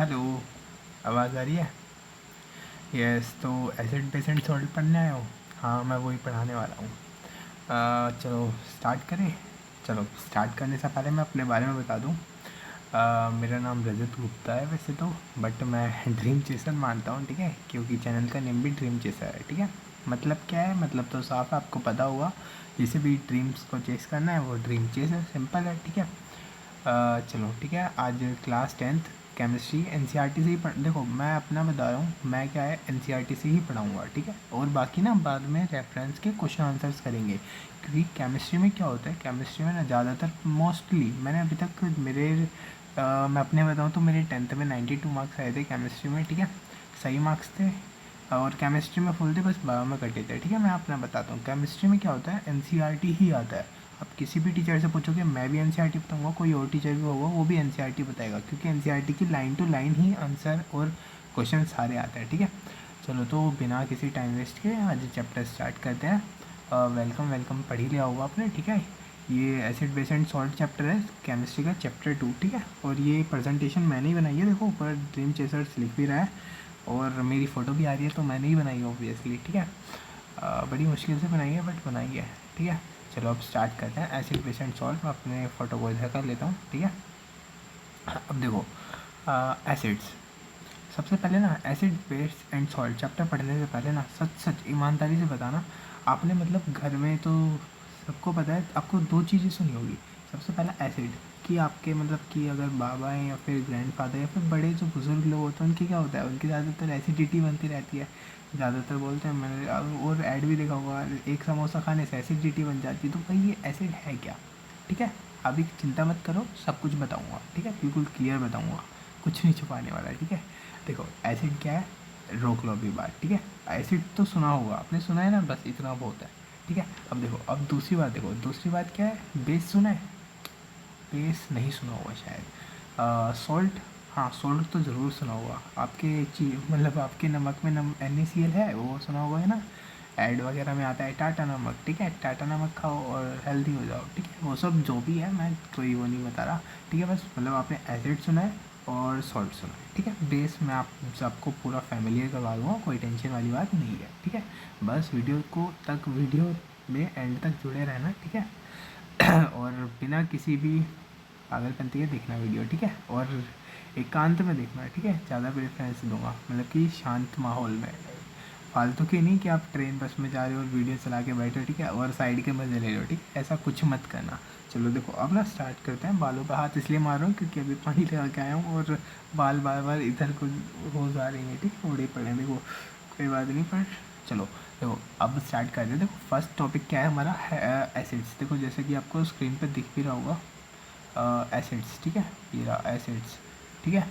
Hello, आवाज़ आ रही है? यस, तो एसिड बेस एंड सॉल्ट पढ़ने आए हो? हाँ, मैं वही पढ़ाने वाला हूँ। चलो स्टार्ट करें। चलो स्टार्ट करने से पहले मैं अपने बारे में बता दूँ। मेरा नाम रजत गुप्ता है वैसे तो, बट मैं ड्रीम चेसर मानता हूँ, ठीक है, क्योंकि चैनल का नेम भी ड्रीम चेसर है, ठीक है। मतलब क्या है, मतलब तो साफ है, आपको पता होगा। जिसे भी ड्रीम्स को चेस करना है वो ड्रीम चेसर, सिंपल है, ठीक है। चलो ठीक है, आज क्लास 10th केमिस्ट्री एनसीईआरटी से ही पढ़, देखो मैं अपना बता रहा हूँ, मैं क्या है एनसीईआरटी से ही पढ़ाऊँगा, ठीक है। और बाकी ना बाद में रेफरेंस के क्वेश्चन आंसर्स करेंगे, क्योंकि केमिस्ट्री में क्या होता है, केमिस्ट्री में ना ज़्यादातर मोस्टली मैंने अभी तक मैं अपने बताऊँ तो मेरे 10th में 92 मार्क्स आए थे केमिस्ट्री में, ठीक है। सही मार्क्स थे। और केमिस्ट्री में फुल थे, बस बायो में कटे थे, ठीक है। मैं अपना बताता हूँ केमिस्ट्री में क्या होता है, एनसीईआरटी ही आता है। आप किसी भी टीचर से पूछोगे, मैं भी एनसीईआरटी बताऊंगा, कोई और टीचर भी होगा वो भी एनसीईआरटी बताएगा, क्योंकि एनसीईआरटी की लाइन टू लाइन ही आंसर और क्वेश्चन सारे आते हैं, ठीक है। चलो तो बिना किसी टाइम वेस्ट के आज चैप्टर स्टार्ट करते हैं। वेलकम वेलकम पढ़ ही लिया होगा आपने, ठीक है। ये acid base and salt chapter है केमिस्ट्री का, चैप्टर 2, ठीक है। और ये प्रेजेंटेशन मैंने ही बनाई है, देखो ऊपर ड्रीम चेसर्स लिख भी रहा है और मेरी फ़ोटो भी आ रही है, तो मैंने ही बनाई है ऑब्वियसली, ठीक है। बड़ी मुश्किल से बनाई है बट बनाई है, ठीक है। चलो अब स्टार्ट करते हैं। एसिड बेस एंड सॉल्ट, मैं अपने फ़ोटो को इधर कर लेता हूँ, ठीक है। अब देखो एसिड्स, सबसे पहले ना acid base and salt chapter पढ़ने से पहले ना सच सच ईमानदारी से बताना, आपने मतलब घर में तो सबको पता है, आपको दो चीज़ें सुनी होगी। सबसे पहला एसिड, कि आपके मतलब कि अगर बाबा हैं या फिर ग्रैंडफादर या फिर बड़े जो बुज़ुर्ग लोग होते हैं उनकी क्या होता है, उनकी ज़्यादातर एसिडिटी बनती रहती है। ज़्यादातर बोलते हैं, मैंने और ऐड भी देखा होगा, एक समोसा खाने से एसिडिटी बन जाती है। तो भाई ये एसिड है क्या, ठीक है। अभी चिंता मत करो, सब कुछ बताऊँगा, ठीक है, बिल्कुल क्लियर बताऊँगा, कुछ नहीं छुपाने वाला है, ठीक है। देखो एसिड क्या है, रोक लो अभी बात, ठीक है। एसिड तो सुना होगा आपने, सुना है ना, बस इतना बहुत है, ठीक है। अब देखो, अब दूसरी बात देखो, दूसरी बात क्या है, बेस सुना है? बेस नहीं सुना होगा शायद। सॉल्ट, हाँ सॉल्ट तो ज़रूर सुना होगा, आपके मतलब आपके नमक में NaCl है, वो सुना होगा है ना। ऐड वगैरह में आता है टाटा नमक, ठीक है, टाटा नमक खाओ और हेल्दी हो जाओ, ठीक है। वो सब जो भी है, मैं कोई वो नहीं बता रहा, ठीक है। बस मतलब आपने एसिड सुना है और सॉल्ट सुना है, ठीक है। बेस मैं आप सबको पूरा फैमिलियर करवा दूँगा, कोई टेंशन वाली बात नहीं है, ठीक है। बस वीडियो में एंड तक जुड़े रहना, ठीक है। और बिना किसी भी पागलपंती के देखना वीडियो, ठीक है। और एकांत में देखना, ठीक है, ज़्यादा प्रेफरेंस दूंगा, मतलब कि शांत माहौल में, फालतू की नहीं कि आप ट्रेन बस में जा रहे हो और वीडियो चला के बैठे हो, ठीक है, और साइड के मज़े ले रहे हो, ठीक है, ऐसा कुछ मत करना। चलो देखो अब ना स्टार्ट करते हैं। बालों पे हाथ इसलिए मार रहा हूँ क्योंकि अभी पानी लगा के आया हूँ और बाल बार बार इधर को हो जा रही हैं, ठीक है, उड़े पड़े हैं, देखो कोई बात नहीं, पर चलो देखो अब स्टार्ट कर रहे हैं। देखो फर्स्ट टॉपिक क्या है हमारा, एसिड्स। देखो जैसे कि आपको स्क्रीन पर दिख भी रहा होगा, एसिड्स, ठीक है, ये रहा एसिड्स, ठीक है।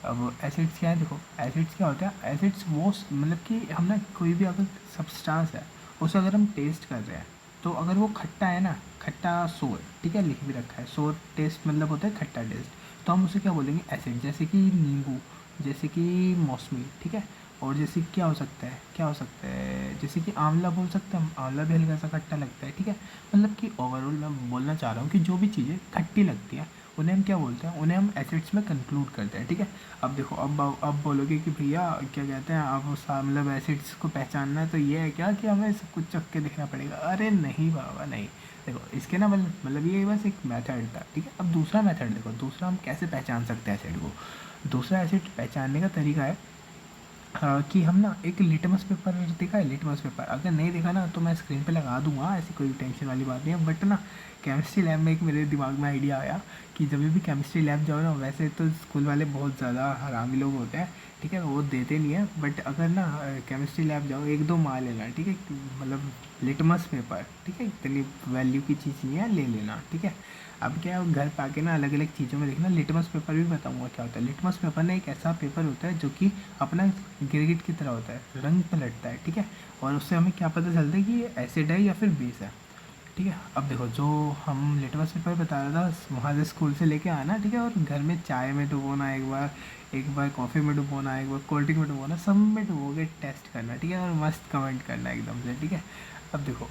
अब एसिड्स क्या है, देखो एसिड्स क्या होता है, एसिड्स वो मतलब कि हम ना कोई भी अगर सब्सटेंस है उसे अगर हम टेस्ट कर रहे हैं, तो अगर वो खट्टा है ना, खट्टा सोर, ठीक है, लिख भी रखा है, सोर टेस्ट मतलब होता है खट्टा टेस्ट, तो हम उसे क्या बोलेंगे, एसिड। जैसे कि नींबू, जैसे कि मौसमी, ठीक है। और जैसे क्या हो सकता है, क्या हो सकता है, जैसे कि आंवला बोल सकते हैं हम, आंवला भी हल्का सा खट्टा लगता है, ठीक है। मतलब कि ओवरऑल मैं बोलना चाह रहा हूँ कि जो भी चीज़ें खट्टी लगती हैं उन्हें हम क्या बोलते हैं, उन्हें हम एसिड्स में कंक्लूड करते हैं, ठीक है। अब देखो अब बोलोगे कि भैया क्या कहते हैं, अब मतलब एसिड्स को पहचानना है तो ये है क्या कि हमें सब कुछ चख के देखना पड़ेगा? अरे नहीं बाबा नहीं। देखो इसके ना मतलब ये बस एक मेथड था, ठीक है। अब दूसरा मेथड देखो, दूसरा हम कैसे पहचान सकते हैं एसिड को। दूसरा एसिड पहचानने का तरीका है कि हम ना एक लिटमस पेपर देखा है, लिटमस पेपर अगर नहीं देखा ना तो मैं स्क्रीन पे लगा दूंगा, ऐसी कोई टेंशन वाली बात नहीं है। बट ना केमिस्ट्री लैब में एक मेरे दिमाग में आइडिया आया कि जब भी केमिस्ट्री लैब जाओ ना, वैसे तो स्कूल वाले बहुत ज़्यादा हरामी लोग होते हैं, ठीक है, वो देते नहीं है, बट अगर ना केमिस्ट्री लैब जाओ एक दो मार लेना, ठीक है, मतलब लिटमस पेपर, ठीक है, इतनी वैल्यू की चीज़ नहीं है, ले लेना, ठीक है। अब क्या है, घर पे आके ना अलग अलग चीज़ों में देखना, लिटमस पेपर भी बताऊंगा क्या होता है। लिटमस पेपर ना एक ऐसा पेपर होता है जो कि अपना गिरगिट की तरह होता है, रंग पलटता है, ठीक है। और उससे हमें क्या पता चलता है कि ये एसिड है या फिर बेस है, ठीक है। अब देखो जो हम लिटमस पेपर बता रहा था वहाँ से स्कूल से लेके आना, ठीक है, और घर में चाय में डुबोना, एक बार कॉफ़ी में डुबोना, एक बार कोल्ड ड्रिंक में डुबोना, सब में डुबो के टेस्ट करना, ठीक है, और मस्त कमेंट करना एकदम से, ठीक है। अब देखो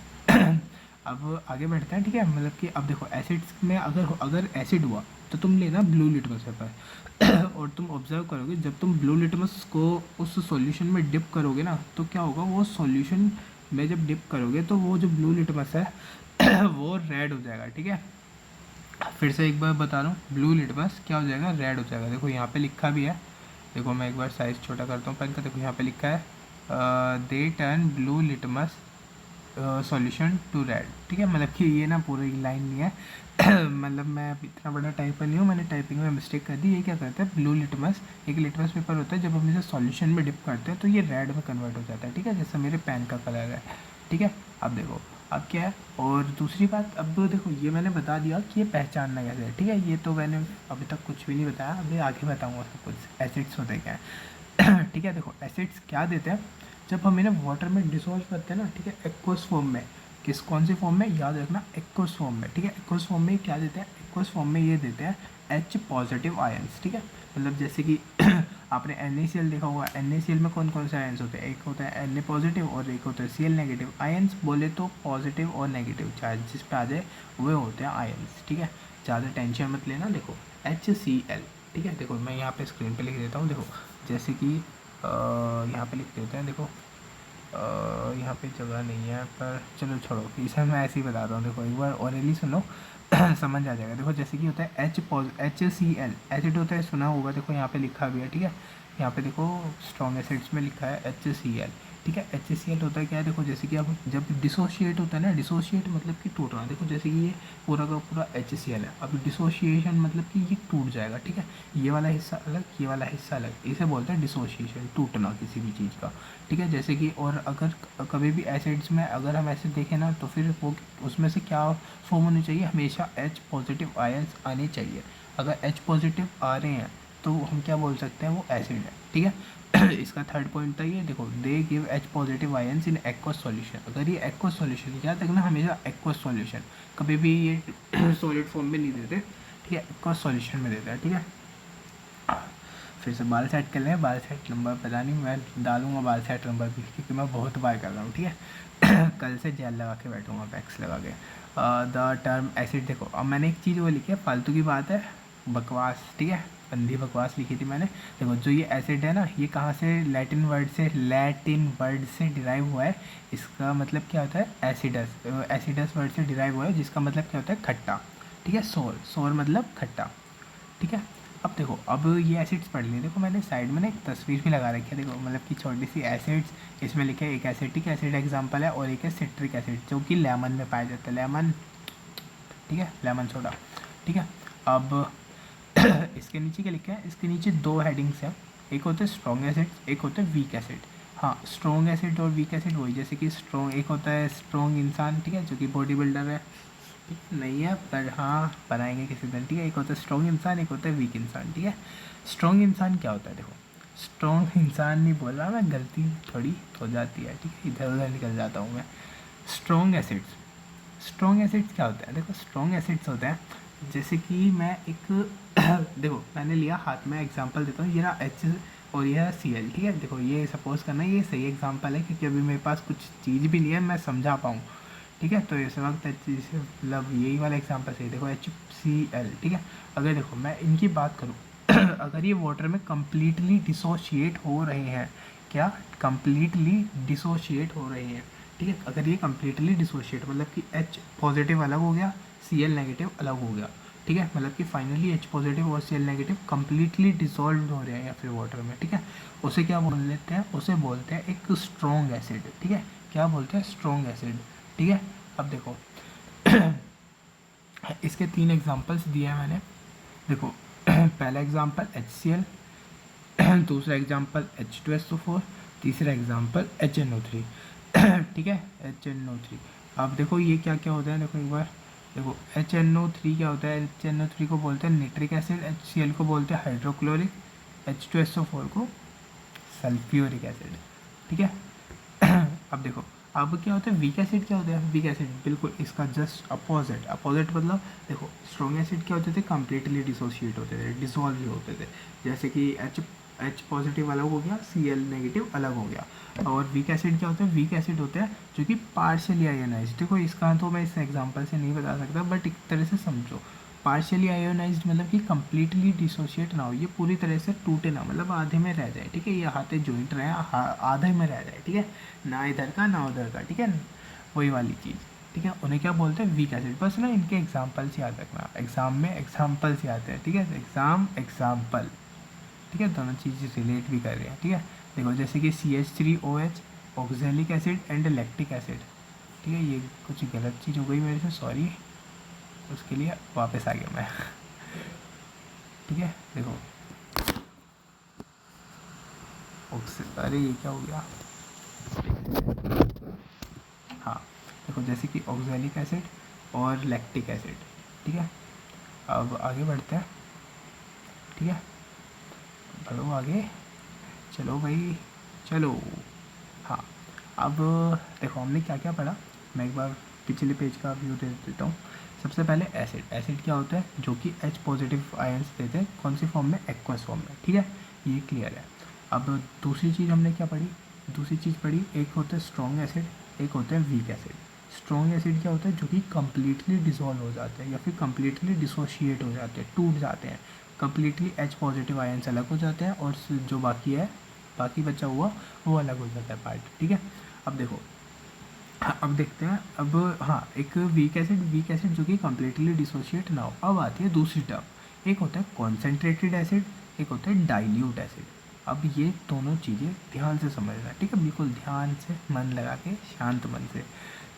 अब आगे बढ़ते हैं, ठीक है। मतलब कि अब देखो एसिड्स में अगर एसिड हुआ तो तुम लेना ब्लू लिटमस पेपर और तुम ऑब्जर्व करोगे जब तुम ब्लू लिटमस को उस सॉल्यूशन में डिप करोगे ना, तो क्या होगा, वो सॉल्यूशन में जब डिप करोगे तो वो जो ब्लू लिटमस है वो रेड हो जाएगा। ठीक है, फिर से एक बार बता रहा हूँ, ब्लू लिटमस क्या हो जाएगा, रेड हो जाएगा। देखो यहाँ पे लिखा भी है, देखो मैं एक बार साइज़ छोटा करता हूँ पेन का। देखो यहाँ पे लिखा है they turn blue litmus solution to red. ठीक है, मतलब कि ये ना पूरी लाइन नहीं है मतलब मैं इतना बड़ा टाइपर नहीं हूँ, मैंने टाइपिंग में मिस्टेक कर दी। ये क्या करता है, ब्लू लिटमस एक लिटमस पेपर होता है, जब हम इसे सॉल्यूशन में डिप करते हैं तो ये रेड में कन्वर्ट हो जाता है। ठीक है, जैसे मेरे पेन का कलर है। ठीक है, अब देखो अब क्या है, और दूसरी बात, अब देखो ये मैंने बता दिया कि ये पहचानना कैसे है। ठीक है, ये तो मैंने अभी तक कुछ भी नहीं बताया, अभी आगे बताऊँगा सब कुछ एसिड्स होते क्या है ठीक है, देखो एसिड्स क्या देते हैं, जब हम इन्हें वाटर में डिसॉल्व करते हैं ना, ठीक है, एक्वस फॉर्म में, कौन से फॉर्म में, याद रखना एक्वस फॉर्म में। ठीक है, एक्वस फॉर्म में क्या देते हैं, एक्वस फॉर्म में ये देते हैं H पॉजिटिव आयंस। ठीक है, मतलब जैसे कि आपने NaCl देखा होगा, NaCl में कौन कौन से आयंस होते हैं, एक होता है Na पॉजिटिव और एक होता है Cl नेगेटिव। आयंस बोले तो पॉजिटिव और नेगेटिव चार्ज जिस पे आ जाए वे होते हैं आयंस। ठीक है, ज़्यादा टेंशन मत लेना। देखो HCl, ठीक है, देखो मैं यहाँ पे स्क्रीन पे लिख देता हूँ। देखो जैसे कि यहाँ पे लिख देते हैं, देखो यहाँ पे जगह नहीं है, पर चलो छोड़ो, इसे मैं ऐसे ही बताता हूँ। देखो एक बार ओरली सुनो समझ आ जाएगा। देखो जैसे कि होता है HCl एसिड होता है, सुना होगा, देखो यहाँ पे लिखा भी है। ठीक है, यहाँ पे देखो स्ट्रॉन्ग एसिड्स में लिखा है HCl। ठीक है, HCl होता है क्या है, देखो जैसे कि अब जब डिसोशिएट होता है ना, डिसोशिएट मतलब कि टूटना। देखो जैसे कि ये पूरा का पूरा HCl है, अब डिसोशिएशन मतलब कि ये टूट जाएगा। ठीक है, ये वाला हिस्सा अलग, ये वाला हिस्सा अलग, इसे बोलते हैं डिसोशिएशन, टूटना किसी भी चीज़ का। ठीक है, जैसे कि और अगर कभी भी एसिड्स में अगर हम ऐसे देखें ना, तो फिर वो उसमें से क्या फॉर्म होनी चाहिए, हमेशा H पॉजिटिव आयंस आने चाहिए। अगर H पॉजिटिव आ रहे हैं तो हम क्या बोल सकते हैं, वो एसिड है। ठीक है इसका थर्ड पॉइंट था ये, देखो they give H positive ions in aqueous solution. अगर ये एक्वस सॉल्यूशन, याद रखना हमेशा एक्वस सॉल्यूशन, कभी भी ये सॉलिड फॉर्म में नहीं देते। ठीक है, एक्वस सॉल्यूशन में देता है। ठीक है, फिर से बाल सेट कर लें, बाल सेट नंबर पता नहीं, मैं डालूंगा बाल सेट नंबर भी, क्योंकि मैं बहुत बार कर रहा हूँ। ठीक है कल से जेल लगा के बैठूंगा, पैक्स लगा के। द टर्म एसिड, देखो अब मैंने एक चीज़ वो लिखी है, फालतू की बात है, बकवास। ठीक है, अंधी बकवास लिखी थी मैंने। देखो जो ये एसिड है ना, ये कहाँ से, लैटिन वर्ड से डिराइव हुआ है। इसका मतलब क्या होता है, एसिडस, एसिडस वर्ड से डिराइव हुआ है, जिसका मतलब क्या होता है, खट्टा। ठीक है, सोर मतलब खट्टा। ठीक है, अब देखो अब ये एसिड्स पढ़ लिए। देखो मैंने साइड में ना एक तस्वीर भी लगा रखी है, देखो मतलब कि छोटी सी एसिड्स, इसमें लिखे एक एसिटिक एसिड एग्जांपल है और एक है सिट्रिक एसिड, जो कि लेमन में पाया जाता है, लेमन। ठीक है, लेमन सोडा। ठीक है, अब इसके नीचे क्या लिखा है, इसके नीचे दो हेडिंग्स हैं, एक होते हैं स्ट्रॉन्ग एसिड, एक होते हैं वीक एसिड। हाँ, स्ट्रॉन्ग एसिड और वीक एसिड वही, जैसे कि स्ट्रॉन्ग एक होता है स्ट्रॉन्ग इंसान, ठीक है, जो कि बॉडी बिल्डर है, नहीं है पर हाँ बनाएंगे किसी दिन। ठीक है, एक होता है स्ट्रॉन्ग इंसान, एक होता है वीक इंसान। ठीक है, स्ट्रॉन्ग इंसान क्या होता है, देखो स्ट्रॉन्ग इंसान नहीं बोल रहा मैं, गलती थोड़ी हो जाती है। ठीक है, इधर उधर निकल जाता हूँ मैं। स्ट्रॉन्ग एसिड्स, स्ट्रॉन्ग एसिड्स क्या होता है, देखो स्ट्रॉन्ग एसिड्स होते हैं, जैसे कि मैं एक देखो मैंने लिया हाथ में, एग्जांपल देता हूँ, ये ना H और ये है Cl। ठीक है, देखो ये सपोज करना ये सही एग्जांपल है, क्योंकि अभी मेरे पास कुछ चीज़ भी नहीं है मैं समझा पाऊँ। ठीक है, तो इस वक्त मतलब यही वाला एग्जांपल सही, देखो HCl। ठीक है, अगर देखो मैं इनकी बात करूँ अगर ये वाटर में कम्प्लीटली डिसोशिएट हो रहे हैं, क्या कम्प्लीटली डिसोशिएट हो रहे हैं। ठीक है, अगर ये कम्प्लीटली डिसोशिएट मतलब कि H पॉजिटिव अलग हो गया, Cl नेगेटिव अलग हो गया। ठीक है, मतलब कि फाइनली H पॉजिटिव और Cl नेगेटिव कम्प्लीटली डिसॉल्व हो रहे हैं या फिर वाटर में। ठीक है, उसे क्या बोल लेते हैं, उसे बोलते हैं एक स्ट्रॉन्ग एसिड। ठीक है, क्या बोलते हैं, स्ट्रॉन्ग एसिड। ठीक है, अब देखो इसके 3 एग्जांपल्स दिए हैं मैंने। देखो पहला एग्जांपल HCl, दूसरा एग्जांपल H2SO4, तीसरा एग्जांपल HNO3। ठीक है, HNO3। अब देखो ये क्या क्या होता है, देखो एक बार देखो HNO3 क्या होता है, HNO3 को बोलते हैं निट्रिक एसिड, HCl को बोलते हैं हाइड्रोक्लोरिक, H2SO4 को सल्फ्यूरिक एसिड। ठीक है अब देखो अब क्या होता है, वीक एसिड क्या होता है, वीक एसिड बिल्कुल इसका जस्ट अपोजिट, अपोजिट मतलब देखो स्ट्रॉन्ग एसिड क्या होते थे, कम्प्लीटली डिसोशिएट होते थे, डिसॉल्व ही होते थे, जैसे कि H पॉजिटिव अलग हो गया, Cl नेगेटिव अलग हो गया। और वीक एसिड क्या होता है, वीक एसिड होता है जो कि पार्शियली आयनाइज। देखो इसका तो मैं इस एग्जांपल से नहीं बता सकता, बट एक तरह से समझो, पार्शियली आयोनाइज्ड मतलब कि कंप्लीटली डिसोशिएट ना हो, ये पूरी तरह से टूटे ना, मतलब आधे में रह जाए, ठीक है, ये हाथे जॉइंट रहे आधे में रह जाए, ठीक है, ना इधर का ना उधर का, ठीक है, वही वाली चीज़, ठीक है, उन्हें क्या बोलते हैं, वीक एसिड। बस ना इनके एग्जाम्पल्स याद रखना, एग्जाम में एग्जाम्पल्स आते हैं, ठीक है, एग्जाम्पल, ठीक है, दोनों चीज़ रिलेट भी कर रहे हैं, ठीक है। देखो जैसे कि CH3OH, oxalic acid and lactic acid, ठीक है, ये कुछ गलत चीज़ हो गई मेरे से, सॉरी, उसके लिए वापस आ गया मैं। ठीक है, देखो अरे ये क्या हो गया, हाँ, देखो जैसे कि ऑक्जेलिक एसिड और लैक्टिक एसिड, ठीक है, अब आगे बढ़ते हैं, ठीक है, बढ़ो आगे, चलो भाई चलो। हाँ, अब देखो हमने क्या क्या पढ़ा, मैं एक बार पिछले पेज का व्यू दे देता हूँ। सबसे पहले एसिड, एसिड क्या होता है, जो कि H पॉजिटिव आयंस देते हैं, कौन सी फॉर्म में, एक्वस फॉर्म में, ठीक है, ये क्लियर है। अब दूसरी चीज़ हमने क्या पढ़ी, दूसरी चीज़ पढ़ी, एक होता है स्ट्रॉन्ग एसिड, एक होता है वीक एसिड। स्ट्रॉन्ग एसिड क्या होता है, जो कि कम्प्लीटली डिसॉल्व हो जाते हैं या फिर कम्प्लीटली डिसोशिएट हो जाते हैं, टूट जाते हैं, कम्प्लीटली H पॉजिटिव आयंस अलग हो जाते हैं और जो बाकी है, बाकी बचा हुआ वो अलग हो जाता है पार्ट, ठीक है। अब देखो, हाँ, अब देखते हैं, अब हाँ, एक वीक एसिड जो कि कम्प्लीटली डिसोशिएट ना हो। अब आती है दूसरी टर्म, एक होता है कॉन्सेंट्रेटेड एसिड, एक होता है डाइल्यूट एसिड। अब ये दोनों चीज़ें ध्यान से समझना, ठीक है, बिल्कुल ध्यान से मन लगा के शांत मन से।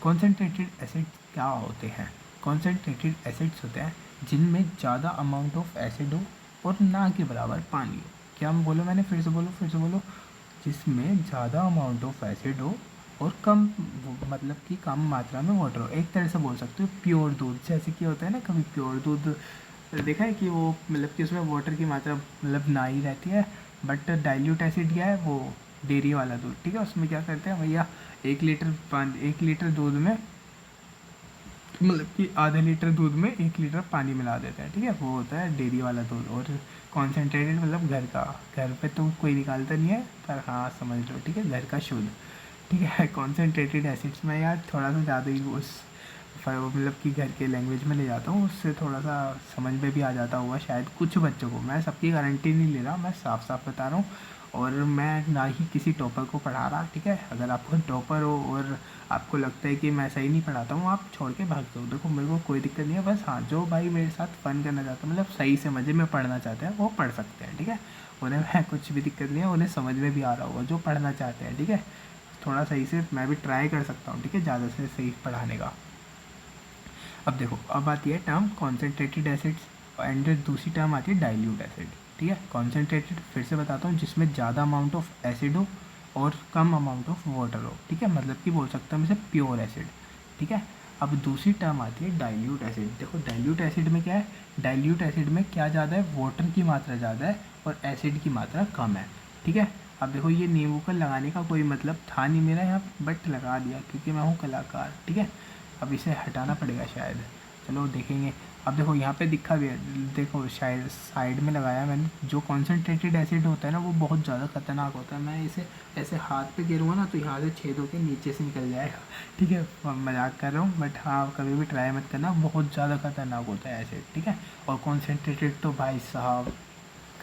कॉन्सेंट्रेटेड एसिड क्या होते हैं, कॉन्सेंट्रेटेड एसिड्स होते हैं जिनमें ज़्यादा अमाउंट ऑफ एसिड हो और ना के बराबर पानी हो। क्या मैं बोलो, मैंने फिर से बोलो, जिसमें ज़्यादा अमाउंट ऑफ एसिड हो और कम, मतलब कि कम मात्रा में वाटर हो। एक तरह से बोल सकते हो प्योर दूध, जैसे कि होता है ना, कभी प्योर दूध देखा है कि वो मतलब कि उसमें वाटर की मात्रा मतलब ना ही रहती है, बट डाइल्यूट एसिड क्या है, वो डेयरी वाला दूध, ठीक है, उसमें क्या करते हैं भैया, 1 लीटर दूध में मतलब कि आधे लीटर दूध में 1 लीटर पानी मिला देते हैं, ठीक है, वो होता है डेयरी वाला दूध। और कॉन्सेंट्रेटेड मतलब घर का, घर पे तो कोई निकालता नहीं है, पर हाँ समझ लो, ठीक है, घर का शुद्ध, ठीक है। कॉन्सेंट्रेटेड एसिड्स में यार थोड़ा सा ज़्यादा ही उस मतलब कि घर के लैंग्वेज में ले जाता हूँ, उससे थोड़ा सा समझ में भी आ जाता होगा शायद कुछ बच्चों को, मैं सबकी गारंटी नहीं ले रहा, मैं साफ साफ बता रहा हूँ। और मैं ना ही किसी टॉपर को पढ़ा रहा, ठीक है, अगर आपको टॉपर हो और आपको लगता है कि मैं सही नहीं पढ़ाता हूँ, आप छोड़ के भाग जाओ, देखो मेरे को कोई दिक्कत नहीं है, बस हाँ, जो भाई मेरे साथ फ़न करना चाहता है, मतलब सही से मज़े में पढ़ना चाहते हैं, वो पढ़ सकते हैं, ठीक है, उन्हें मैं कुछ भी दिक्कत नहीं है, उन्हें समझ में भी आ रहा होगा जो पढ़ना चाहते हैं, ठीक है, थोड़ा सही से मैं भी ट्राई कर सकता हूँ, ठीक है, ज़्यादा से सही पढ़ाने का। अब देखो, अब आती है टर्म कॉन्सेंट्रेटेड एसिड्स एंड दूसरी टर्म आती है डाइल्यूट एसिड, ठीक है। कॉन्सेंट्रेटेड फिर से बताता हूँ, जिसमें ज़्यादा अमाउंट ऑफ एसिड हो और कम अमाउंट ऑफ वाटर हो, ठीक है, मतलब कि बोल सकता हूँ इसे प्योर एसिड, ठीक है। अब दूसरी टर्म आती है डाइल्यूट एसिड। देखो डाइल्यूट एसिड में क्या है, डाइल्यूट एसिड में क्या ज़्यादा है, वाटर की मात्रा ज़्यादा है और एसिड की मात्रा कम है, ठीक है। अब देखो ये नींबू का लगाने का कोई मतलब था नहीं मेरा यहाँ, बट लगा दिया क्योंकि मैं हूँ कलाकार, ठीक है। अब इसे हटाना पड़ेगा शायद, चलो देखेंगे। अब देखो यहाँ पे दिखा भी है, देखो शायद साइड में लगाया मैंने, जो कॉन्सेंट्रेटेड एसिड होता है ना वो बहुत ज़्यादा खतरनाक होता है, मैं इसे ऐसे हाथ पे गिरूँगा ना तो यहाँ से छेद होकर नीचे से निकल जाएगा, ठीक है, मजाक कर रहा हूँ, बट हाँ कभी भी ट्राई मत करना, बहुत ज़्यादा खतरनाक होता है एसिड, ठीक है। और कॉन्सेंट्रेटेड तो भाई साहब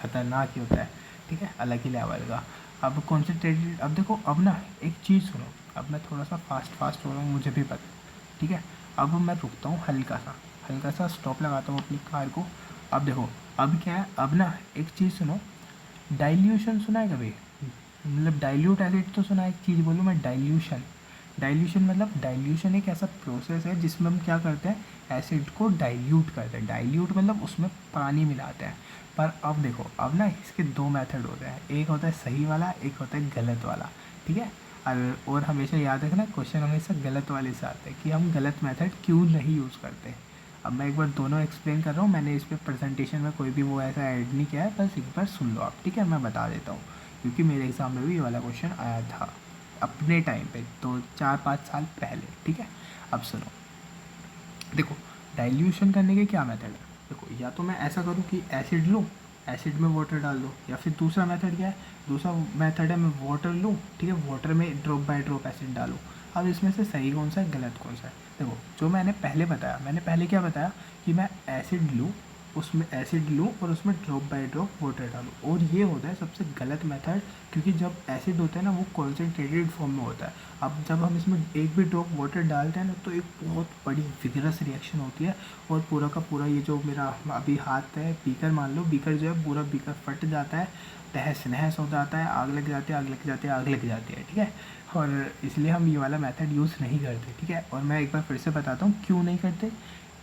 खतरनाक ही होता है, ठीक है, अलग ही लेवल का। अब कॉन्सेंट्रेटेड, अब देखो, अब ना एक चीज़ सुनो, अब मैं थोड़ा सा फास्ट हो रहा हूँ, मुझे भी पता, ठीक है। अब मैं रुकता हूँ, हल्का सा स्टॉप लगाता हूँ अपनी कार को। अब देखो, अब क्या है, अब ना एक चीज़ सुनो, डाइल्यूशन सुना है कभी, मतलब डाइल्यूट एसिड तो सुना है, एक चीज़ बोलूँ मैं, डाइल्यूशन, डाइल्यूशन मतलब, डाइल्यूशन एक ऐसा प्रोसेस है जिसमें हम क्या करते हैं, एसिड को डाइल्यूट करते हैं, डाइल्यूट मतलब उसमें पानी मिलाते हैं। पर अब देखो, अब ना इसके दो मेथड होते हैं, एक होता है सही वाला, एक होता है गलत वाला, ठीक है। और हमेशा याद रखना, क्वेश्चन हमेशा गलत वाले से आते हैं कि हम गलत मेथड क्यों नहीं यूज़ करते। अब मैं एक बार दोनों एक्सप्लेन कर रहा हूँ, मैंने इस पर प्रेजेंटेशन में कोई भी वो ऐसा ऐड नहीं किया है, बस एक बार सुन लो आप, ठीक है, मैं बता देता हूँ, क्योंकि मेरे एग्ज़ाम में भी ये वाला क्वेश्चन आया था अपने टाइम पे, तो 4-5 साल पहले, ठीक है। अब सुनो, देखो डाइल्यूशन करने के क्या मेथड है, देखो या तो मैं ऐसा करूँ कि एसिड लूँ, एसिड में वाटर डाल दो, या फिर दूसरा मेथड क्या है, दूसरा मेथड है मैं वाटर लूँ, ठीक है, वाटर में ड्रॉप बाय ड्रॉप एसिड डालूँ। अब इसमें से सही कौन सा है, गलत कौन सा है, देखो जो मैंने पहले बताया, मैंने पहले क्या बताया कि मैं एसिड लूँ, उसमें एसिड लूँ और उसमें ड्रॉप बाय ड्रॉप वाटर डालूँ, और ये होता है सबसे गलत मेथड, क्योंकि जब एसिड होता है ना वो कॉन्सेंट्रेटेड फॉर्म में होता है। अब जब हम इसमें एक भी ड्रॉप वाटर डालते हैं ना तो एक बहुत बड़ी विगरस रिएक्शन होती है, और पूरा का पूरा ये जो मेरा अभी हाथ है, बीकर मान लो, बीकर जो है पूरा बीकर फट जाता है, तहस नहस हो जाता है, आग लग जाती है, आग लग जाती है, आग लग जाती है, ठीक है। और इसलिए हम ये वाला मेथड यूज़ नहीं करते, ठीक है। और मैं एक बार फिर से बताता हूँ क्यों नहीं करते,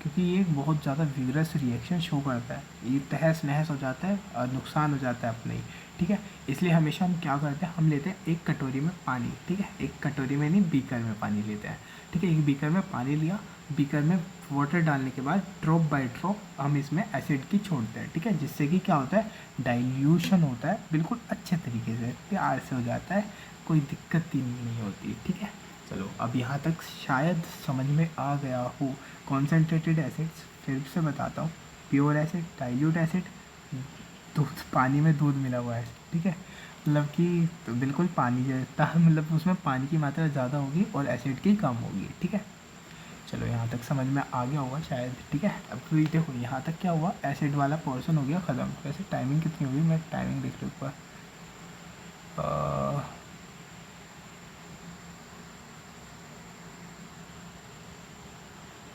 क्योंकि ये एक बहुत ज़्यादा विगरस रिएक्शन शो करता है, ये तहस नहस हो जाता है और नुकसान हो जाता है अपने ही, ठीक है। इसलिए हमेशा हम क्या करते हैं, हम लेते हैं एक कटोरी में पानी, ठीक है, एक कटोरी में नहीं, बीकर में पानी लेते हैं, ठीक है। एक बीकर में पानी लिया, बीकर में वाटर डालने के बाद ड्रॉप बाय ड्रॉप हम इसमें एसिड की छोड़ते हैं, ठीक है, जिससे कि क्या होता है, डाइल्यूशन होता है, बिल्कुल अच्छे तरीके से प्यार से हो जाता है, कोई दिक्कत ही नहीं होती, ठीक है। चलो अब यहाँ तक शायद समझ में आ गया हो। कॉन्सेंट्रेटेड एसिड्स फिर से बताता हूँ, प्योर एसिड, डाइल्यूट एसिड, दूध, पानी में दूध मिला हुआ है, ठीक है, मतलब कि तो बिल्कुल पानी जैसा, मतलब उसमें पानी की मात्रा ज़्यादा होगी और एसिड की कम होगी, ठीक है। चलो यहाँ तक समझ में आ गया होगा शायद, ठीक है। अब तो देखो यहाँ तक क्या हुआ, एसिड वाला पोर्शन हो गया ख़त्म। वैसे टाइमिंग कितनी होगी, मैं टाइमिंग देख लूँ एक बार,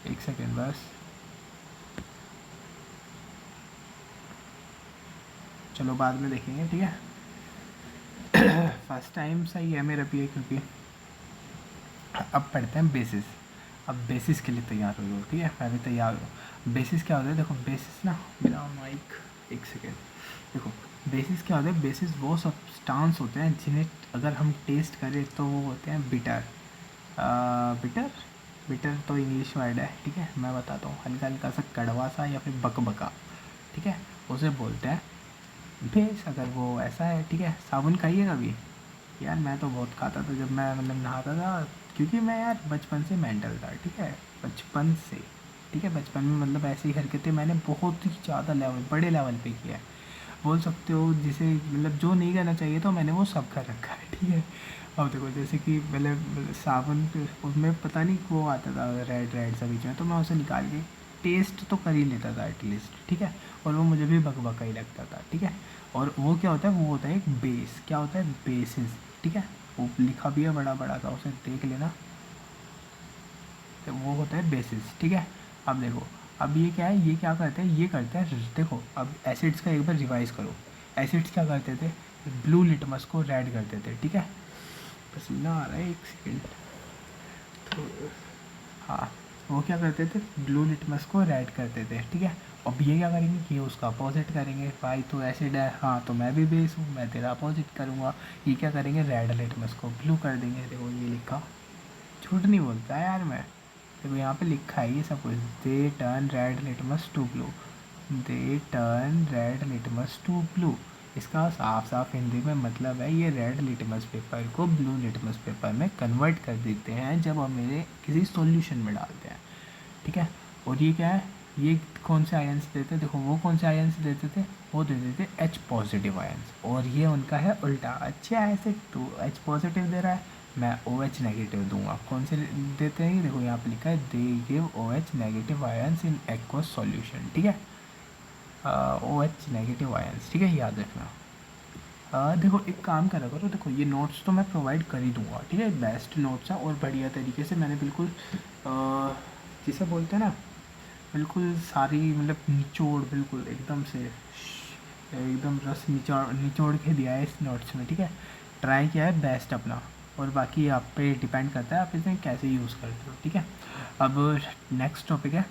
1 सेकेंड बस। चलो बाद में देखेंगे, ठीक है। फर्स्ट टाइम सही है मेरा भी, क्योंकि अब पढ़ते हैं बेसिस। अब बेसिस के लिए तैयार हो जाओ, ठीक है, मैं भी तैयार हूँ। बेसिस क्या होता है, देखो बेसिस ना, मेरा माइक, 1 सेकेंड, देखो बेसिस क्या होता है, बेसिस वो सब्सटेंस होते हैं जिन्हें अगर हम टेस्ट करें तो वो होते हैं बिटर। बिटर, बिटर तो इंग्लिश वर्ड है, ठीक है, मैं बताता हूँ, हल्का हल्का सा कड़वा सा या फिर बकबका, ठीक है, उसे बोलते हैं बेस। अगर वो ऐसा है, ठीक है। साबुन खाइए कभी, यार मैं तो बहुत खाता था जब मैं मतलब नहाता था, क्योंकि मैं यार बचपन से मेंटल था, ठीक है, बचपन से, ठीक है, बचपन में मतलब ऐसी हरकतें मैंने बहुत ही ज़्यादा लेवल, बड़े लेवल पे किया है, बोल सकते हो, जिसे मतलब जो नहीं करना चाहिए तो मैंने वो सब कर रखा है, ठीक है। अब देखो जैसे कि मतलब साबुन उसमें पता नहीं वो आता था रेड रेड सा बीच में, तो मैं उसे निकाल के टेस्ट तो कर ही लेता था एटलीस्ट, ठीक है, और वो मुझे भी बकबका ही लगता था, ठीक है। और वो क्या होता है, वो होता है एक बेस, क्या होता है, बेसिस, ठीक है, वो लिखा भी है बड़ा बड़ा सा, उसे देख लेना, तो वो होता है बेसिस, ठीक है। अब देखो, अब ये क्या है, ये क्या करते हैं, ये करते हैं, देखो अब एसिड्स का एक बार रिवाइज करो। एसिड्स क्या करते थे, ब्लू लिटमस को रेड करते थे, ठीक है, पसीना आ रहा है, 1 सेकेंड, तो हाँ, वो क्या करते थे, ब्लू लिटमस को रेड करते थे, ठीक है। अब ये क्या करेंगे, ये उसका अपोजिट करेंगे, भाई तो एसिड है, हाँ तो मैं भी बेस हूँ, मैं तेरा अपोजिट करूँगा। ये क्या करेंगे, रेड लिटमस को ब्लू कर देंगे, देखो ये लिखा, झूठ नहीं बोलता है यार मैं, देखो यहाँ पे लिखा है ये सब कुछ, they turn red litmus to blue, they turn red litmus to blue. इसका साफ साफ हिंदी में मतलब है, ये रेड लिटमस पेपर को ब्लू लिटमस पेपर में कन्वर्ट कर देते हैं जब हम इन्हें किसी सॉल्यूशन में डालते हैं, ठीक है। और ये क्या है, ये कौन से आयन्स देते हैं, देखो वो कौन से आयन्स देते थे, वो देते थे एच पॉजिटिव आयन्स, और ये उनका है उल्टा, अच्छा ऐसे तो एच पॉजिटिव दे रहा है, मैं ओ एच नेगेटिव दूंगा। कौन से देते हैं, देखो यहाँ पे लिखा है, they give O H negative ions in aqueous solution, ठीक है, ओ एच नेगेटिव आयन्स, ठीक है, याद रखना। देखो एक काम करा करो, देखो ये नोट्स तो मैं प्रोवाइड कर ही दूंगा, ठीक है, बेस्ट नोट्स है और बढ़िया तरीके से मैंने बिल्कुल जिसे बोलते हैं ना, बिल्कुल सारी मतलब निचोड़, बिल्कुल एकदम से एकदम रस निचोड़ निचोड़ के दिया है इस नोट्स में, ठीक है। ट्राई किया है बेस्ट अपना, और बाकी आप पे डिपेंड करता है आप इसे कैसे यूज़ करते हो, ठीक है। अब नेक्स्ट टॉपिक है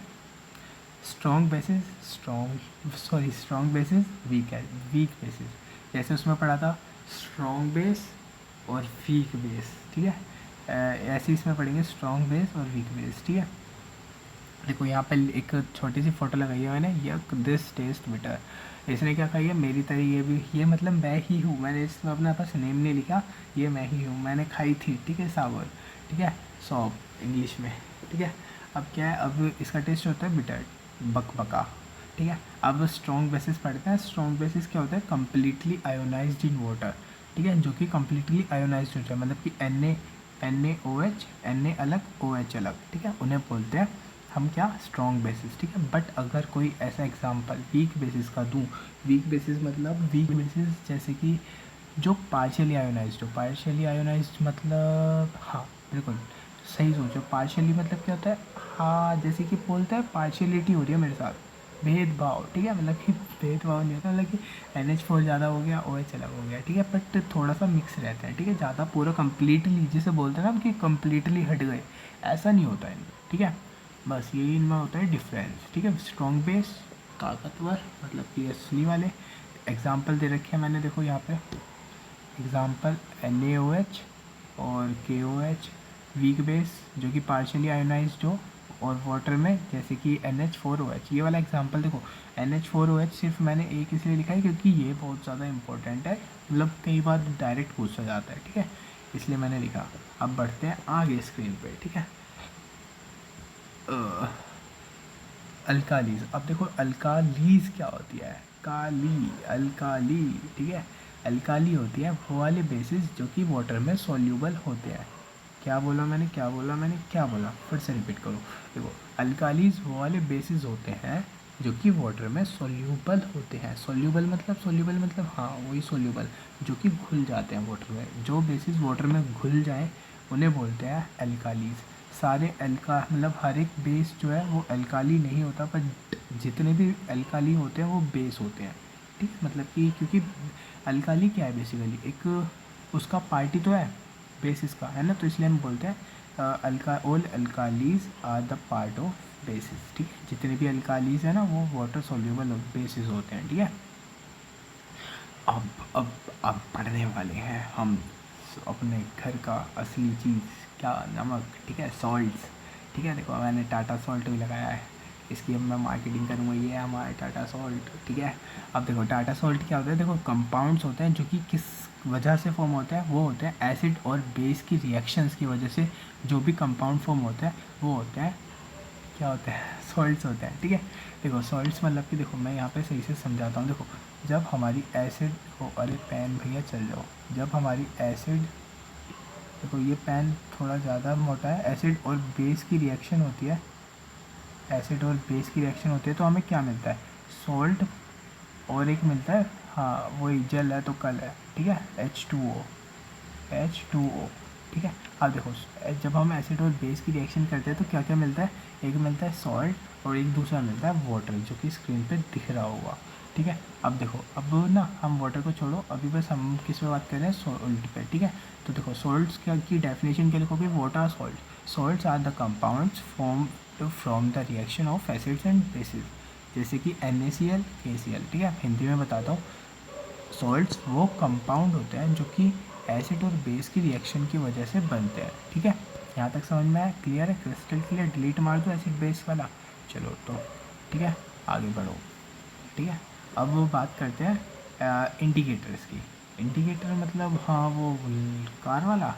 strong bases, strong bases, weak bases. जैसे उसमें पढ़ा था स्ट्रॉन्ग बेस और वीक बेस, ठीक है, ऐसे इसमें पढ़ेंगे स्ट्रॉन्ग बेस और वीक बेस, ठीक है। देखो यहाँ पे एक छोटी सी फोटो लगाई है मैंने, ये दिस टेस्ट बिटर, इसने क्या खाई है, मेरी तरह ये भी, ये मतलब मैं ही हूँ, मैंने इसमें अपना पास नेम नहीं लिखा, ये मैं ही हूँ, मैंने खाई थी, ठीक है, सावर, ठीक है, सॉप इंग्लिश में, ठीक है। अब क्या है, अब इसका टेस्ट होता है बिटर, बकबका, ठीक है। अब स्ट्रॉन्ग बेसिस पढ़ते हैं, स्ट्रॉन्ग बेसिस क्या होता है, कम्प्लीटली आयोनाइज्ड इन वाटर, ठीक है, जो कि कम्प्लीटली आयोनाइज्ड होता है, मतलब कि Na NaOH, Na अलग, OH अलग, ठीक है, उन्हें बोलते हैं हम क्या, स्ट्रॉन्ग बेसिस, ठीक है। बट अगर कोई ऐसा एग्जांपल वीक बेसिस का दूँ, वीक बेसिस मतलब वीक बेसिस जैसे कि जो पार्शियली आयोनाइज्ड हो, पार्शियली आयोनाइज्ड मतलब, हाँ बिल्कुल सही सोचो, पार्शियली मतलब क्या होता है, हाँ जैसे कि बोलते हैं पार्शियलिटी हो रही है मेरे साथ, भेदभाव, ठीक है, मतलब कि भेदभाव नहीं होता, मतलब कि NH4 ज़्यादा हो गया, OH अलग हो गया, ठीक है, बट थोड़ा सा मिक्स रहता है, ठीक है, ज़्यादा पूरा कम्प्लीटली जिसे बोलते हैं ना कि कम्प्लीटली हट गए, ऐसा नहीं होता इनमें, ठीक है, बस यही इनमें होता है डिफरेंस, ठीक है। स्ट्रॉन्ग बेस, ताकतवर, मतलब कि असली वाले, एग्जाम्पल दे रखे हैं मैंने, देखो यहाँ पे एग्जाम्पल NaOH और KOH, वीक बेस जो कि पार्शियली आयोनाइज्ड हो, और वाटर में जैसे कि NH4OH, ये वाला एग्जाम्पल देखो, NH4OH सिर्फ मैंने एक इसलिए लिखा है क्योंकि ये बहुत ज़्यादा इंपॉर्टेंट है, मतलब कई बार डायरेक्ट पूछा जाता है, ठीक है, इसलिए मैंने लिखा। अब बढ़ते हैं आगे स्क्रीन पे, ठीक है। अल्कालीज, अब देखो अल्कालीज क्या होती है, काली, अल्काली, ठीक है, अल्काली होती है वो वाले बेसिस जो कि वाटर में सॉल्यूबल होते हैं। क्या बोला मैंने, क्या बोला मैंने, क्या बोला, फिर से रिपीट करो, देखो अल्कालीज वो वाले बेसिस होते हैं जो कि वाटर में सॉल्यूबल होते हैं, सॉल्यूबल मतलब हाँ वही सॉल्यूबल, जो कि घुल जाते हैं वाटर में, जो बेसिस वाटर में घुल जाएँ उन्हें बोलते हैं अल्कालीज। सारे अल्का मतलब हर एक बेस जो है वो अल्काली नहीं होता, पर जितने भी अल्काली होते हैं वो बेस होते हैं, ठीक है, मतलब कि क्योंकि अल्काली क्या है बेसिकली, एक उसका पार्टी तो है बेसिस का, है ना, तो इसलिए हम बोलते हैं अल्का all alkalis are the part of bases, ठीक है, जितने भी अल्कालीज है ना वो वाटर सॉल्यूबल बेसिस होते हैं, ठीक है। अब अब अब पढ़ने वाले हैं हम अपने घर का असली चीज़, क्या, नमक, ठीक है, सॉल्ट्स, ठीक है, देखो मैंने टाटा सॉल्ट भी लगाया है, इसकी अब मैं मार्केटिंग करूँगा, ये है हमारा टाटा सॉल्ट, ठीक है। अब देखो टाटा सॉल्ट क्या होता है, देखो कंपाउंड्स होते हैं जो कि किस वजह से फॉर्म होते हैं, वो होते हैं एसिड और बेस की रिएक्शंस की वजह से जो भी कंपाउंड फॉर्म होते हैं वो होते हैं, क्या होता है, सॉल्ट्स होते हैं, ठीक है। देखो सॉल्ट्स मतलब कि देखो मैं यहाँ पे सही से समझाता हूँ, देखो जब हमारी एसिड हो, अरे पेन भैया चल जाओ, जब हमारी एसिड, देखो ये पेन थोड़ा ज़्यादा मोटा है, एसिड और बेस की रिएक्शन होती है, एसिड और बेस की रिएक्शन होती है तो हमें क्या मिलता है, सॉल्ट, और एक मिलता है, हाँ वही जल है तो कल है, ठीक है, H2O, ठीक है। अब देखो जब हम एसिड और बेस की रिएक्शन करते हैं तो क्या क्या मिलता है, एक मिलता है सॉल्ट और एक दूसरा मिलता है वाटर, जो कि स्क्रीन पे दिख रहा होगा, ठीक है। अब देखो अब ना हम वाटर को छोड़ो, अभी बस हम किस पे बात कर रहे हैं, सॉल्ट पे, ठीक है। तो देखो सॉल्ट्स क्या की डेफिनेशन क्या लिखोगे, water salt, salts are the compounds form from the reaction of acids and bases, जैसे कि NaCl, KCl, ठीक है, हिंदी में बताता हूँ, सॉल्ट्स वो कंपाउंड होते हैं जो कि एसिड और बेस की रिएक्शन की वजह से बनते हैं, ठीक है। यहाँ तक समझ में आया, क्लियर है, क्रिस्टल क्लियर, डिलीट मार दो एसिड बेस वाला, चलो तो ठीक है आगे बढ़ो, ठीक है। अब वो बात करते हैं इंडिकेटर्स की, इंडिकेटर मतलब हाँ वो कार वाला,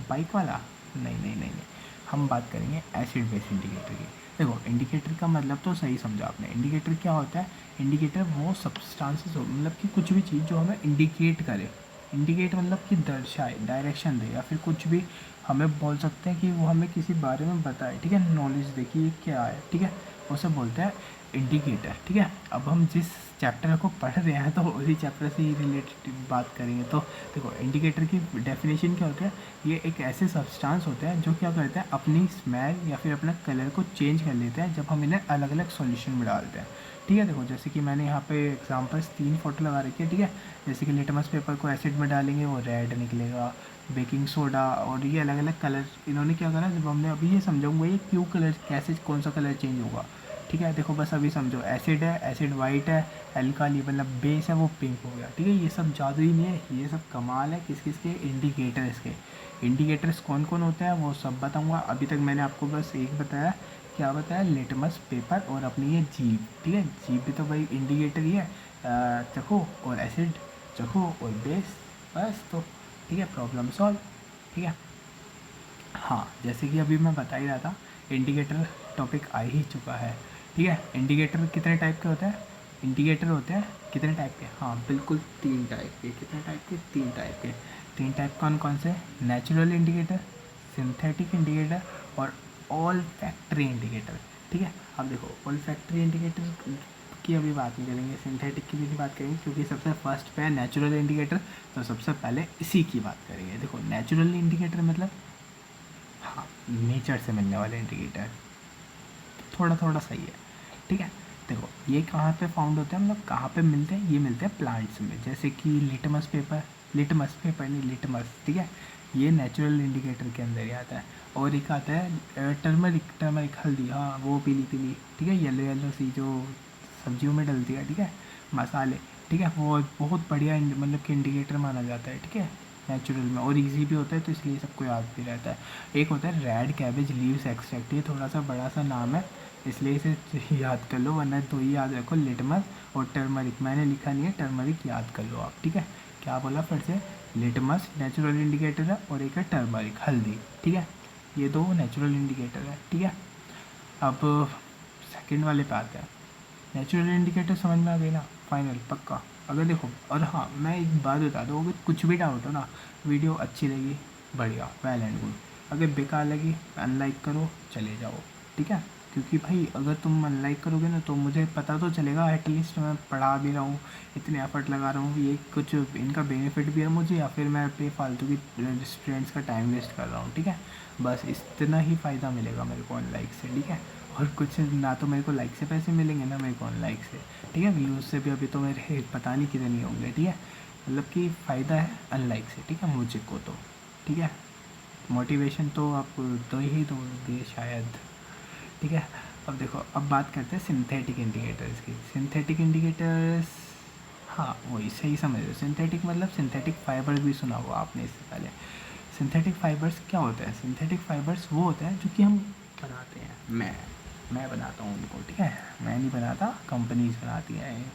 बाइक वाला, नहीं नहीं नहीं नहीं, हम बात करेंगे एसिड बेस इंडिकेटर की। देखो इंडिकेटर का मतलब तो सही समझा आपने, इंडिकेटर क्या होता है, इंडिकेटर वो सब्सटेंसेस हो, मतलब कि कुछ भी चीज़ जो हमें इंडिकेट करे, इंडिकेट मतलब कि दर्शाए, डायरेक्शन दे, या फिर कुछ भी हमें बोल सकते हैं कि वो हमें किसी बारे में बताए, ठीक है, नॉलेज दे कि ये क्या है, ठीक है, उसे बोलते हैं इंडिकेटर, ठीक है। अब हम जिस चैप्टर को पढ़ रहे हैं तो उसी चैप्टर से ही रिलेटेड बात करेंगे, तो देखो इंडिकेटर की डेफिनेशन क्या होती है, ये एक ऐसे सब्सटेंस होते हैं जो क्या करते हैं, अपनी स्मेल या फिर अपना कलर को चेंज कर लेते हैं जब हम इन्हें अलग अलग सॉल्यूशन में डालते हैं, ठीक है। देखो जैसे कि मैंने यहाँ पे एग्जांपल्स 3 फोटो लगा रखी है, ठीक है, जैसे कि लिटमस पेपर को एसिड में डालेंगे वो रेड निकलेगा, बेकिंग सोडा, और ये अलग अलग कलर इन्होंने क्या करा, जब हमने अभी ये समझाऊंगा ये क्यों कलर कैसे कौन सा कलर चेंज होगा, ठीक है। देखो बस अभी समझो, एसिड है, एसिड वाइट है, अल्काली मतलब बेस है वो पिंक हो गया, ठीक है। ये सब जादू ही नहीं है, ये सब कमाल है किस किस के, इंडिकेटर्स के। इंडिकेटर्स कौन कौन होते हैं वो सब बताऊंगा, अभी तक मैंने आपको बस एक बताया, क्या बताया, लिटमस पेपर और अपनी ये जीभ, ठीक है, जीभ भी तो भाई इंडिकेटर ही है, चखो और एसिड, चखो और बेस, बस तो ठीक है, प्रॉब्लम सॉल्व, ठीक है। हाँ जैसे कि अभी मैं बता ही रहा था, इंडिकेटर टॉपिक आ ही चुका है, ठीक है। इंडिकेटर कितने टाइप के होते हैं, इंडिकेटर होते हैं कितने टाइप के, हाँ बिल्कुल 3 टाइप के, कितने टाइप के, 3 टाइप के, 3 टाइप कौन कौन से, नेचुरल इंडिकेटर, सिंथेटिक इंडिकेटर और ऑल फैक्ट्री इंडिकेटर। ठीक है, अब देखो ऑल फैक्ट्री इंडिकेटर की अभी बात नहीं करेंगे, सिंथेटिक की भी नहीं बात करेंगे क्योंकि सबसे फर्स्ट पे है नेचुरल इंडिकेटर, तो सबसे पहले इसी की बात करेंगे। देखो नेचुरल इंडिकेटर मतलब हाँ नेचर से मिलने वाले इंडिकेटर, थोड़ा थोड़ा सही है। ठीक है, देखो ये कहाँ पे फाउंड होते हैं, मतलब कहाँ पे मिलते हैं, ये मिलते हैं प्लांट्स में, जैसे कि लिटमस पेपर नहीं लिटमस। ठीक है, ये नेचुरल इंडिकेटर के अंदर ही आता है। और एक आता है टर्मरिक हल्दी, हाँ वो पीली पीली, ठीक है, येलो येलो सी जो सब्जियों में डलती है, ठीक है, मसाले। ठीक है, वो बहुत बढ़िया मतलब कि इंडिकेटर माना जाता है। ठीक है, नेचुरल में, और इजी भी होता है तो इसलिए सबको याद भी रहता है। एक होता है रेड कैबेज लीव्स एक्सट्रैक्ट, ये थोड़ा सा बड़ा सा नाम है इसलिए इसे याद कर लो, वरना तो ही याद रखो लिटमस और टर्मरिक, मैंने लिखा नहीं है, टर्मरिक याद कर लो आप। ठीक है, क्या बोला फिर से, लिटमस नेचुरल इंडिकेटर है और एक है टर्मरिक हल्दी। ठीक है, ये दो नेचुरल इंडिकेटर है। ठीक है, अब सेकंड वाले पे आते हैं। नेचुरल इंडिकेटर समझ में आ गई ना, फाइनल पक्का। अगर देखो, और हाँ मैं एक बात बता दूँ, अगर कुछ भी डाउट हो ना, वीडियो अच्छी लगी बढ़िया वेल एंड गुड, अगर बेकार लगी अनलाइक करो चले जाओ। ठीक है, क्योंकि भाई अगर तुम अनलाइक करोगे ना तो मुझे पता तो चलेगा एटलीस्ट मैं पढ़ा भी रहा हूँ, इतने एफर्ट लगा रहा हूँ, ये कुछ इनका बेनिफिट भी है मुझे, या फिर मैं फालतू की स्टूडेंट्स का टाइम वेस्ट कर रहा हूँ। ठीक है, बस इतना ही फ़ायदा मिलेगा मेरे को अनलाइक से। ठीक है, और कुछ ना तो मेरे को लाइक से पैसे मिलेंगे ना मेरे को अनलाइक से। ठीक है, व्यूज़ से भी अभी तो मेरे पता नहीं कितने होंगे। ठीक है, मतलब कि फ़ायदा है अनलाइक से। ठीक है, मुझे को तो ठीक है, मोटिवेशन तो आप दो ही दोगे शायद। ठीक है, अब देखो अब बात करते हैं सिंथेटिक इंडिकेटर्स की। सिंथेटिक इंडिकेटर्स, हाँ वही सही समझ रहे हो, सिंथेटिक मतलब सिंथेटिक फाइबर्स भी सुना होगा आपने इससे पहले। सिंथेटिक फाइबर्स क्या होता है, सिंथेटिक फाइबर्स वो होता है जो कि हम बनाते हैं, मैं बनाता हूँ उनको। ठीक है, मैं नहीं बनाता, कंपनीज बनाती हैं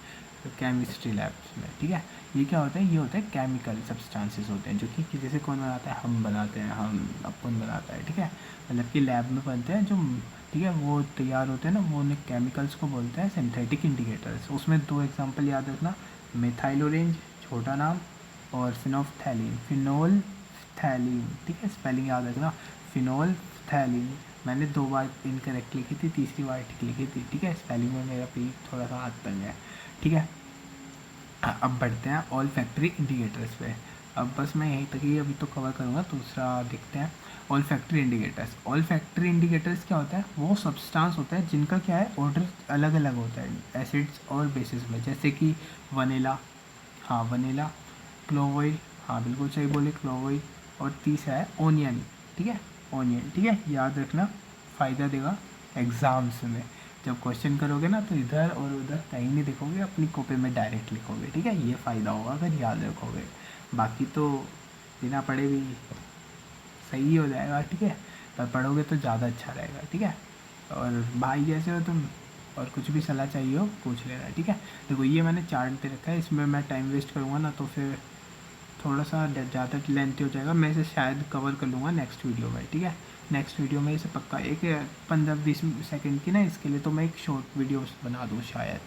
केमिस्ट्री लैब्स में। ठीक है, ये क्या होता है, ये होता है केमिकल सब्सटेंसेस होते हैं जो कि जैसे कौन बनाता है, हम बनाते हैं, हम अपन बनाता है। ठीक है, मतलब कि लैब में बनते हैं जो, ठीक है, वो तैयार होते हैं ना, वो उन्हें केमिकल्स को बोलते हैं सिंथेटिक इंडिकेटर्स। उसमें दो एग्जांपल याद रखना, मिथाइल ऑरेंज छोटा नाम, और फिनोल थैलीन। ठीक है, स्पेलिंग याद रखना, फिनोल थैलीन। मैंने 2 बार इनकरेक्ट लिखी थी, तीसरी बार ठीक लिखी थी। ठीक है, स्पेलिंग में मेरा भी थोड़ा सा हाथ तंग है। ठीक है, अब बढ़ते हैं ऑल फैक्ट्री इंडिकेटर्स पे। अब बस मैं यहीं तक ही अभी तो कवर करूँगा, दूसरा देखते हैं। All factory indicators, all factory indicators क्या होता है, वो सब्सटेंस होता है जिनका क्या है ऑर्डर अलग अलग होता है एसिड्स और बेसिस में, जैसे कि वनीला, हाँ वनीला, क्लोव ऑयल, हाँ बिल्कुल सही बोले क्लोव ऑयल, और तीसरा है ओनियन। ठीक है, ओनियन। ठीक है, याद रखना, फ़ायदा देगा एग्ज़ाम्स में, जब क्वेश्चन करोगे ना तो इधर और उधर कहीं नहीं लिखोगे, अपनी कॉपी में डायरेक्ट लिखोगे। ठीक है, ये फ़ायदा होगा अगर याद रखोगे, बाकी तो बिना पढ़े भी सही हो जाएगा। ठीक है, पर पढ़ोगे तो ज़्यादा अच्छा रहेगा। ठीक है, और भाई जैसे हो तुम, और कुछ भी सलाह चाहिए हो पूछ लेना। ठीक है, देखो ये मैंने चार्ट दे रखा है, इसमें मैं टाइम वेस्ट करूँगा ना तो फिर थोड़ा सा ज़्यादा लेंथी हो जाएगा, मैं इसे शायद कवर कर लूँगा नेक्स्ट वीडियो में। ठीक है, नेक्स्ट वीडियो में इसे पक्का एक 15-20 सेकंड की ना, इसके लिए तो मैं एक शॉर्ट वीडियो बना दूँ शायद।